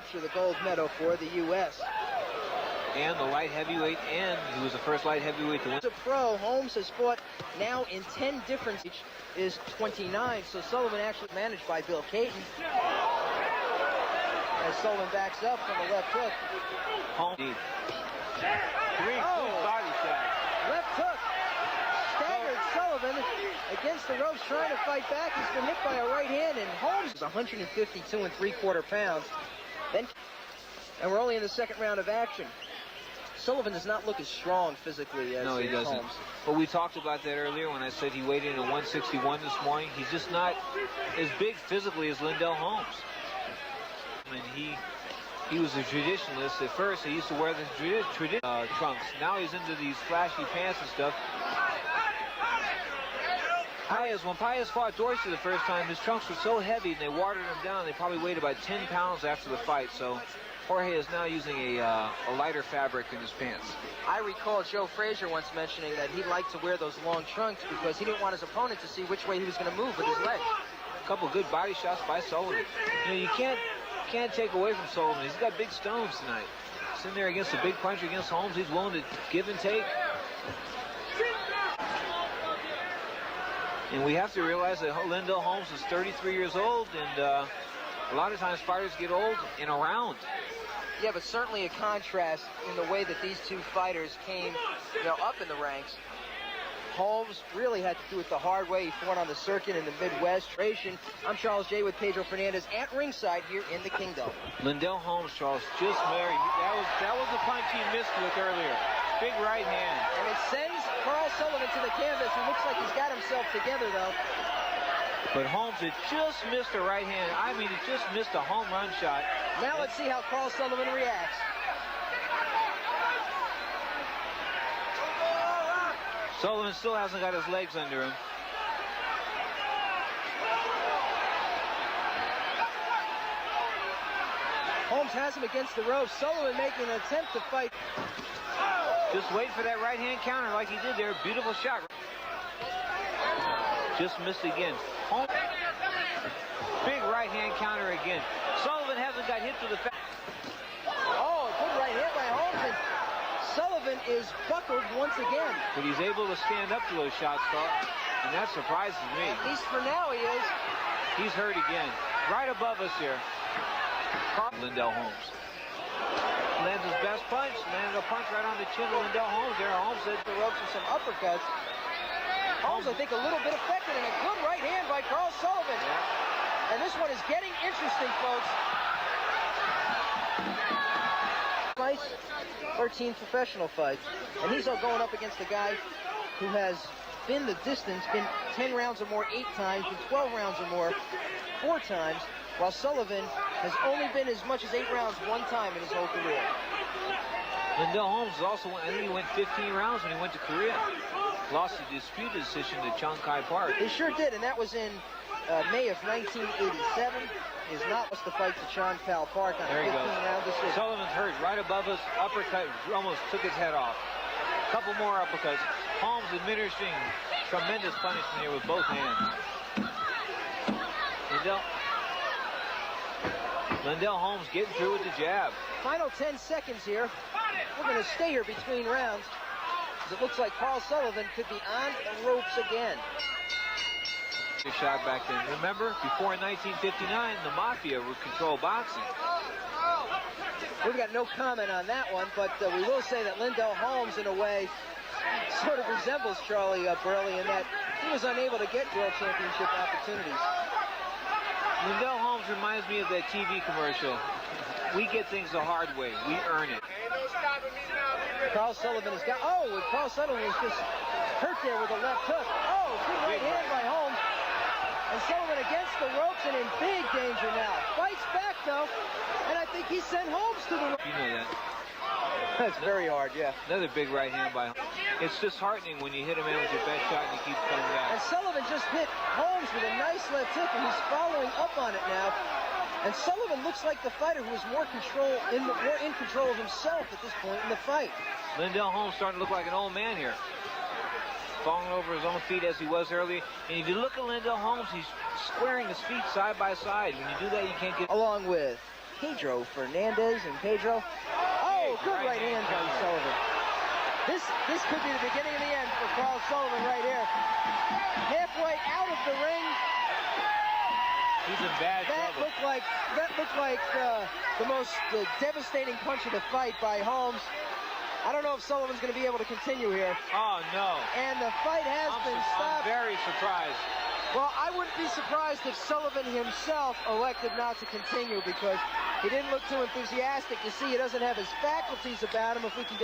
capture the gold medal for the U.S. And the light heavyweight, and he was the first light heavyweight to win. As a pro, Holmes has fought now in 10 different, is 29, so Sullivan actually managed by Bill Caton. As Sullivan backs up from the left hook. Holmes. Three good body shots. Left hook. Staggered Sullivan against the ropes trying to fight back. He's been hit by a right hand, and Holmes is 152 3/4 pounds. And we're only in the second round of action. Sullivan does not look as strong physically as he doesn't. Holmes. But we talked about that earlier when I said he weighed in at 161 this morning. He's just not as big physically as Lindell Holmes. And he was a traditionalist at first. He used to wear the trunks. Now he's into these flashy pants and stuff. When Paez fought Dorsey the first time, his trunks were so heavy and they watered him down. They probably weighed about 10 pounds after the fight. So Jorge is now using a lighter fabric in his pants. I recall Joe Frazier once mentioning that he liked to wear those long trunks because he didn't want his opponent to see which way he was going to move with his leg. A couple good body shots by Sullivan. You know, you can't take away from Sullivan. He's got big stones tonight. He's in there against a big puncher against Holmes. He's willing to give and take. And we have to realize that Lindell Holmes is 33 years old, and a lot of times fighters get old in a round. Yeah, but certainly a contrast in the way that these two fighters came, up in the ranks. Holmes really had to do it the hard way. He fought on the circuit in the Midwest. I'm Charles J. with Pedro Fernandez at ringside here in the Kingdom. Lindell Holmes, Charles, just married. That was the punch he missed with earlier. Big right hand. And it sends Carl Sullivan to the canvas. He looks like he's got himself together, though. But Holmes had just missed a right hand. I mean, it just missed a home run shot. Now let's see how Carl Sullivan reacts. Sullivan still hasn't got his legs under him. Holmes has him against the ropes. Sullivan making an attempt to fight. Just wait for that right hand counter like he did there. Beautiful shot. Just missed again. Holmes. Big right hand counter again. Sullivan hasn't got hit to the face. Oh, good right hand by Holmes. And Sullivan is buckled once again. But he's able to stand up to those shots, Carl, and that surprises me. At least for now he is. He's hurt again. Right above us here. Lindell Holmes. Lands his best punch. Landed a punch right on the chin of Lindell Holmes there. Holmes hit the ropes with some uppercuts. Holmes, I think, a little bit affected, and a good right hand by Carl Sullivan. Yeah. And this one is getting interesting, folks. Fights, 13 professional fights. And he's all going up against a guy who has been the distance, been 10 rounds or more 8 times, been 12 rounds or more 4 times, while Sullivan has only been as much as 8 rounds 1 time in his whole career. Lindell Holmes also, I think he went 15 rounds when he went to Korea. Lost a disputed decision to Chung Kai Park. He sure did, and that was in May of 1987. He has not lost the fight to Chung Kai Park on a 15-round decision. Sullivan's hurt right above us. Uppercut almost took his head off. A couple more uppercuts. Holmes administering tremendous punishment here with both hands. Lindell Holmes getting through with the jab. Final 10 seconds here. We're going to stay here between rounds. It looks like Carl Sullivan could be on the ropes again. Shot back then. Remember, before 1959, the Mafia would control boxing. We've got no comment on that one, but we will say that Lindell Holmes, in a way, sort of resembles Charlie Burley in that he was unable to get world championship opportunities. Lindell Holmes reminds me of that TV commercial. We get things the hard way. We earn it. Carl Sullivan has got... Oh, Carl Sullivan was just hurt there with a left hook. Oh, good right hand by Holmes. And Sullivan against the ropes and in big danger now. Fights back, though. And I think he sent Holmes to the... You know that. That's very hard, yeah. Another big right hand by Holmes. It's disheartening when you hit a man with your best shot and he keeps coming back. And Sullivan just hit Holmes with a nice left hook, and he's following up on it now. And Sullivan looks like the fighter who is more in control of himself at this point in the fight. Lindell Holmes starting to look like an old man here. Falling over his own feet as he was earlier. And if you look at Lindell Holmes, he's squaring his feet side by side. When you do that, you can't get... Along with Pedro Fernandez, and Pedro. Oh, good right hand by Sullivan. This could be the beginning of the end for Carl Sullivan right here. Halfway out of the ring. He's in bad trouble. That looked like the most devastating punch of the fight by Holmes. I don't know if Sullivan's going to be able to continue here. Oh, no. And the fight has been stopped. I'm very surprised. Well, I wouldn't be surprised if Sullivan himself elected not to continue because he didn't look too enthusiastic. You see, he doesn't have his faculties about him. If we can get